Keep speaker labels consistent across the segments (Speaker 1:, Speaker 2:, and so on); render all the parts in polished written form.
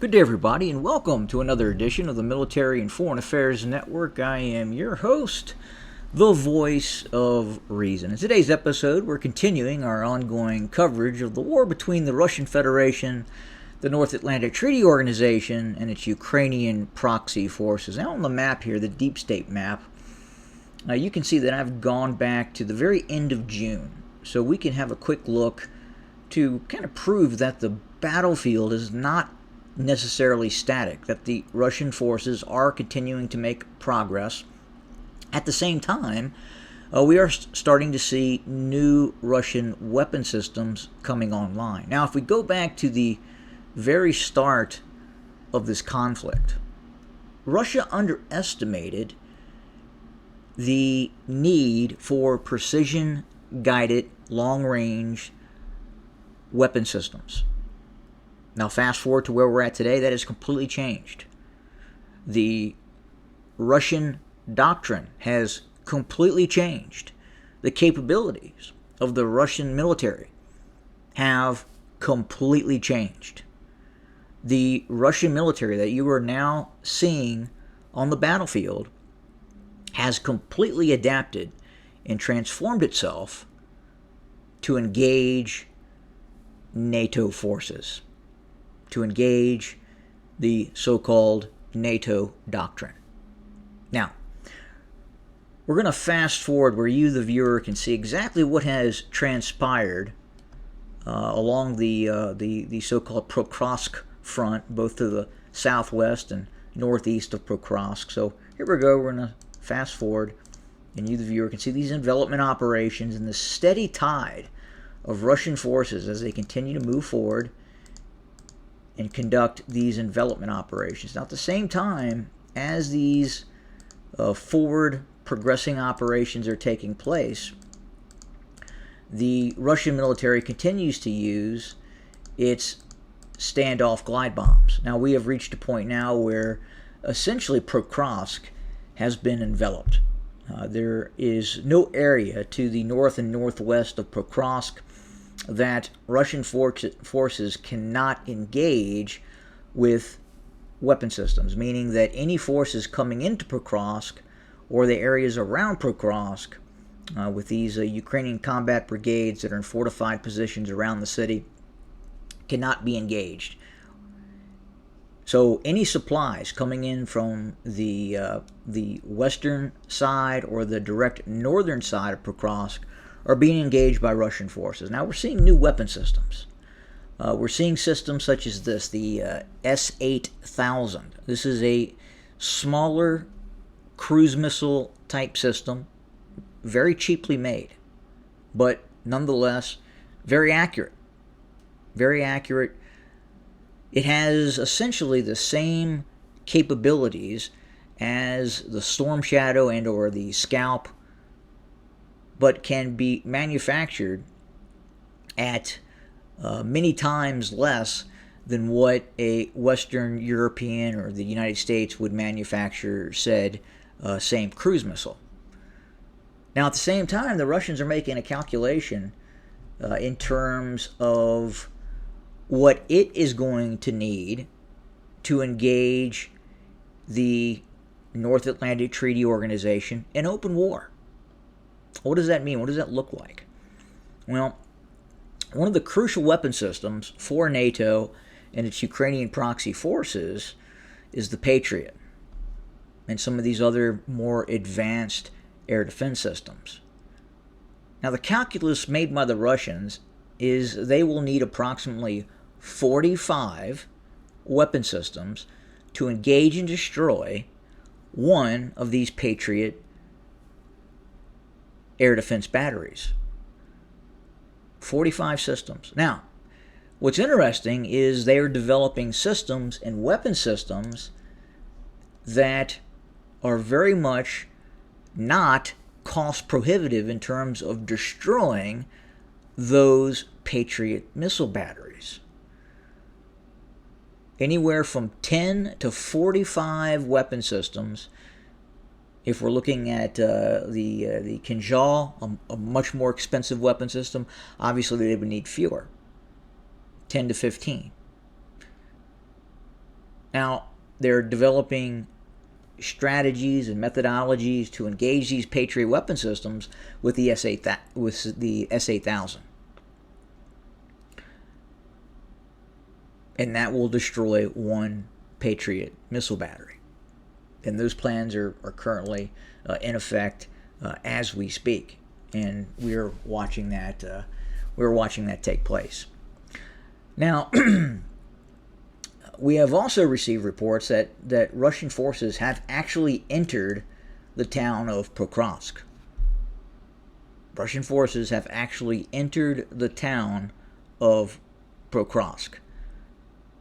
Speaker 1: Good day, everybody, and welcome to another edition of the Military and Foreign Affairs Network. I am your host, the voice of reason. In today's episode, we're continuing our ongoing coverage of the war between the Russian Federation, the North Atlantic Treaty Organization, and its Ukrainian proxy forces. Now on the map here, the deep state map, you can see that I've gone back to the very end of June, so we can have a quick look to kind of prove that the battlefield is not necessarily static, that the Russian forces are continuing to make progress. At the same time, we are starting to see new Russian weapon systems coming online. Now, if we go back to the very start of this conflict, Russia underestimated the need for precision-guided, long-range weapon systems. Now, fast forward to where we're at today, that has completely changed. The Russian doctrine has completely changed. The capabilities of the Russian military have completely changed. The Russian military that you are now seeing on the battlefield has completely adapted and transformed itself to engage NATO forces, to engage the so-called NATO doctrine. Now, we're going to fast forward where you, the viewer, can see exactly what has transpired along the so-called Pokrovsk front, both to the southwest and northeast of Pokrovsk. So here we go. We're going to fast forward, and you, the viewer, can see these envelopment operations and the steady tide of Russian forces as they continue to move forward and conduct these envelopment operations. Now, at the same time as these forward progressing operations are taking place, the Russian military continues to use its standoff glide bombs. Now, we have reached a point now where essentially Pokrovsk has been enveloped. There is no area to the north and northwest of Pokrovsk that Russian forces cannot engage with weapon systems, meaning that any forces coming into Pokrovsk or the areas around Pokrovsk with these Ukrainian combat brigades that are in fortified positions around the city cannot be engaged. So any supplies coming in from the western side or the direct northern side of Pokrovsk are being engaged by Russian forces. Now, we're seeing new weapon systems. We're seeing systems such as this, the S-8000. This is a smaller cruise missile type system, very cheaply made, but nonetheless very accurate. Very accurate. It has essentially the same capabilities as the Storm Shadow and or the Scalp, but can be manufactured at many times less than what a Western European or the United States would manufacture said same cruise missile. Now, at the same time, the Russians are making a calculation in terms of what it is going to need to engage the North Atlantic Treaty Organization in open war. What does that mean? What does that look like? Well, one of the crucial weapon systems for NATO and its Ukrainian proxy forces is the Patriot and some of these other more advanced air defense systems. Now, the calculus made by the Russians is they will need approximately 45 weapon systems to engage and destroy one of these Patriot air defense batteries. 45 systems. Now, what's interesting is they are developing systems and weapon systems that are very much not cost prohibitive in terms of destroying those Patriot missile batteries. Anywhere from 10 to 45 weapon systems. If we're looking at the Kinjal, a much more expensive weapon system, obviously they would need fewer, 10 to 15. Now, they're developing strategies and methodologies to engage these Patriot weapon systems with the S-8000. And that will destroy one Patriot missile battery. And those plans are currently in effect as we speak. And we're watching that take place. Now, we have also received reports that Russian forces have actually entered the town of Pokrovsk. Russian forces have actually entered the town of Pokrovsk.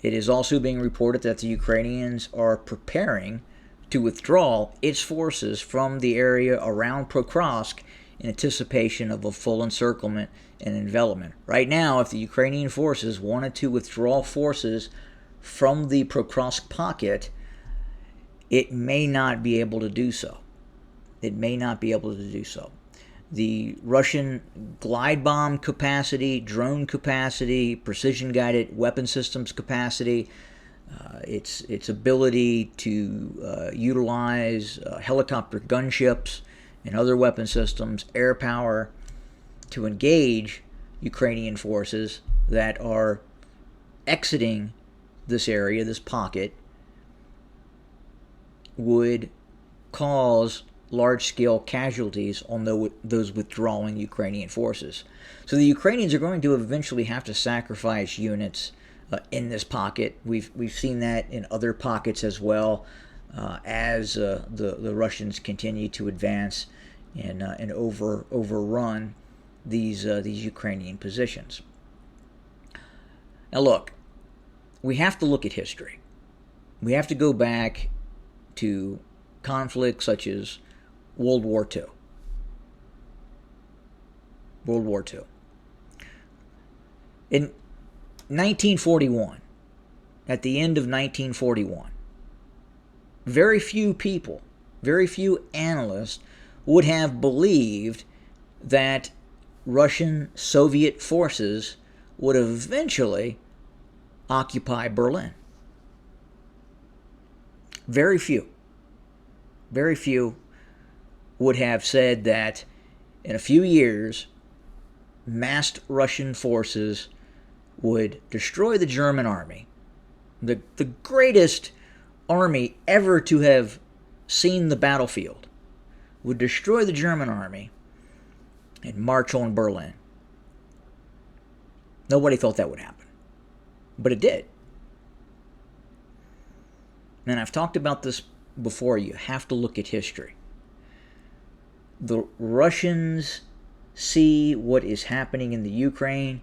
Speaker 1: It is also being reported that the Ukrainians are preparing to withdraw its forces from the area around Pokrovsk in anticipation of a full encirclement and envelopment. Right now, if the Ukrainian forces wanted to withdraw forces from the Pokrovsk pocket, it may not be able to do so. The Russian glide bomb capacity, drone capacity, precision-guided weapon systems capacity, its ability to utilize helicopter gunships and other weapon systems, air power, to engage Ukrainian forces that are exiting this area, this pocket, would cause large-scale casualties on those withdrawing Ukrainian forces. So the Ukrainians are going to eventually have to sacrifice units in this pocket. We've seen that in other pockets as well, as the Russians continue to advance and overrun these Ukrainian positions. Now look, we have to look at history. We have to go back to conflicts such as World War II. In 1941, at the end of 1941, very few people, very few analysts would have believed that Russian Soviet forces would eventually occupy Berlin. Very few would have said that in a few years, massed Russian forces would destroy the German army, the greatest army ever to have seen the battlefield, would destroy the German army and march on Berlin. Nobody thought that would happen, but it did. And I've talked about this before. You have to look at history. The Russians see what is happening in the Ukraine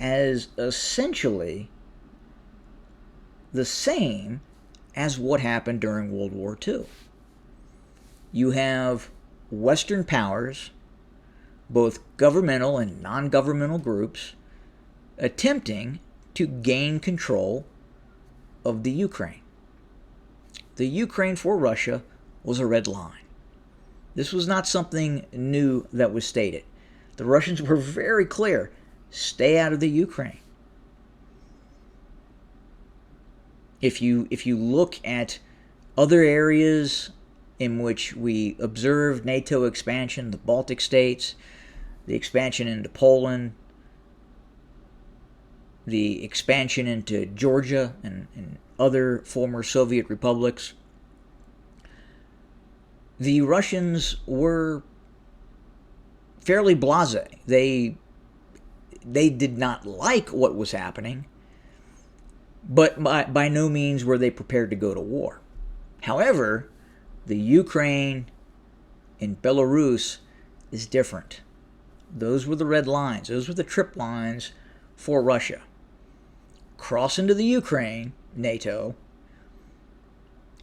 Speaker 1: as essentially the same as what happened during World War II. You have Western powers, both governmental and non-governmental groups, attempting to gain control of the Ukraine. The Ukraine for Russia was a red line. This was not something new that was stated. The Russians were very clear: stay out of the Ukraine. If you look at other areas in which we observed NATO expansion, the Baltic states, the expansion into Poland, the expansion into Georgia and other former Soviet republics, the Russians were fairly blasé. They did not like what was happening, but by no means were they prepared to go to war. However, the Ukraine and Belarus is different. Those were the red lines. Those were the trip lines for Russia. Cross into the Ukraine, NATO,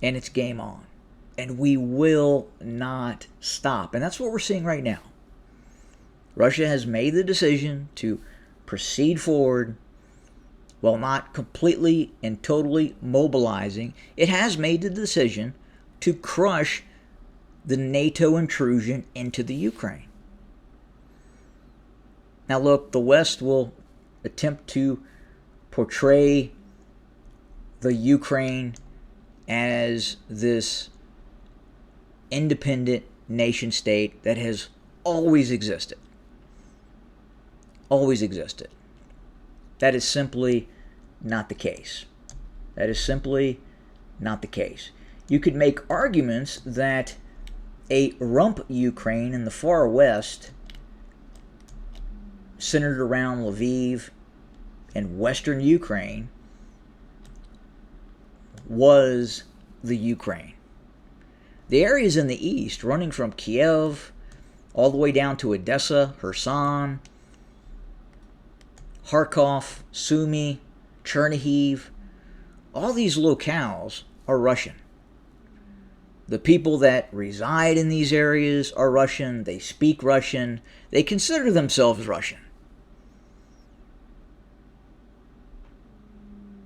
Speaker 1: and it's game on. And we will not stop. And that's what we're seeing right now. Russia has made the decision to proceed forward while not completely and totally mobilizing. It has made the decision to crush the NATO intrusion into the Ukraine. Now look, the West will attempt to portray the Ukraine as this independent nation state that has always existed. Always existed. That is simply not the case. That is simply not the case. You could make arguments that a rump Ukraine in the far west, centered around Lviv and western Ukraine, was the Ukraine. The areas in the east, running from Kiev all the way down to Odessa, Kherson, Kharkov, Sumy, Chernihiv, all these locales are Russian. The people that reside in these areas are Russian. They speak Russian. They consider themselves Russian.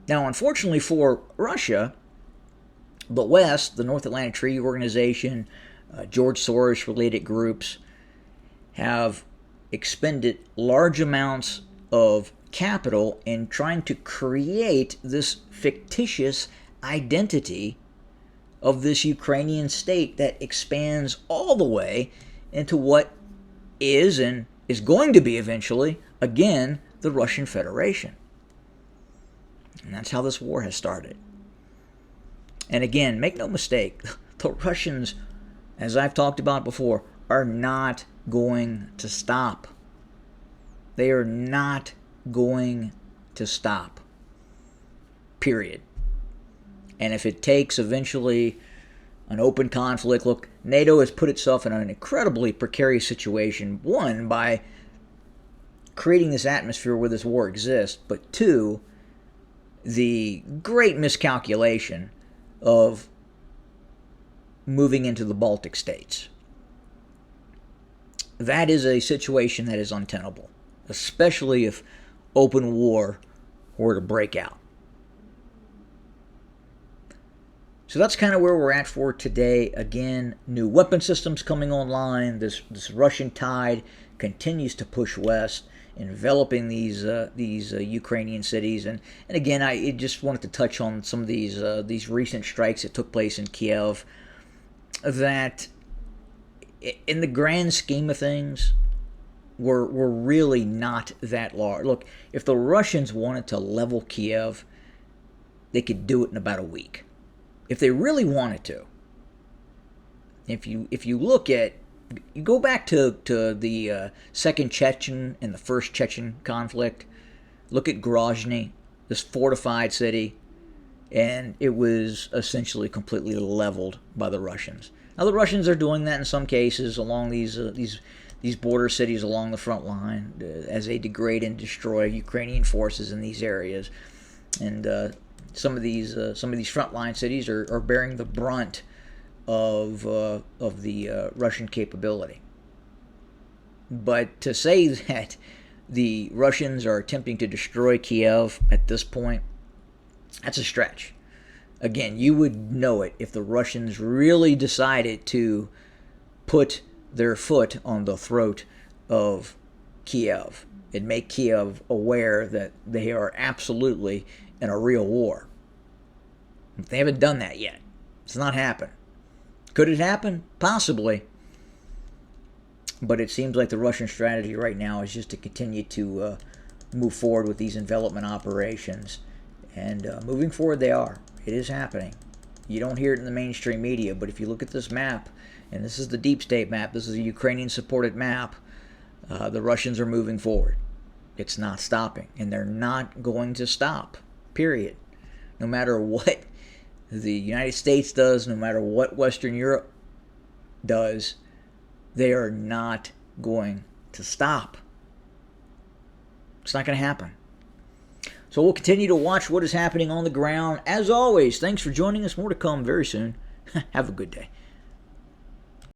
Speaker 1: Now, unfortunately for Russia, the West, the North Atlantic Treaty Organization, George Soros-related groups, have expended large amounts of capital in trying to create this fictitious identity of this Ukrainian state that expands all the way into what is and is going to be eventually, again, the Russian Federation. And that's how this war has started. And again, make no mistake, the Russians, as I've talked about before, are not going to stop. They are not going to stop. Period. And if it takes eventually an open conflict, look, NATO has put itself in an incredibly precarious situation. One, by creating this atmosphere where this war exists, but two, the great miscalculation of moving into the Baltic states. That is a situation that is untenable, especially if open war were to break out. So that's kind of where we're at for today. Again, new weapon systems coming online. This Russian tide continues to push west, enveloping these Ukrainian cities. And again, I just wanted to touch on some of these recent strikes that took place in Kiev. That, in the grand scheme of things, were really not that large. Look, if the Russians wanted to level Kiev, they could do it in about a week. If they really wanted to. If you look at, you go back to the second Chechen and the first Chechen conflict, look at Grozny, this fortified city, and it was essentially completely leveled by the Russians. Now the Russians are doing that in some cases along these border cities along the front line as they degrade and destroy Ukrainian forces in these areas, and some of these frontline cities are bearing the brunt of the Russian capability. But to say that the Russians are attempting to destroy Kiev at this point, that's a stretch. Again, you would know it if the Russians really decided to put their foot on the throat of Kiev and make Kiev aware that they are absolutely in a real war. They haven't done that yet. It's not happened. Could it happen? Possibly. But it seems like the Russian strategy right now is just to continue to move forward with these envelopment operations. And moving forward they are. It is happening. You don't hear it in the mainstream media, but if you look at this map, and this is the deep state map, this is a Ukrainian-supported map, the Russians are moving forward. It's not stopping, and they're not going to stop, period. No matter what the United States does, no matter what Western Europe does, they are not going to stop. It's not going to happen. So we'll continue to watch what is happening on the ground. As always, thanks for joining us. More to come very soon. Have a good day.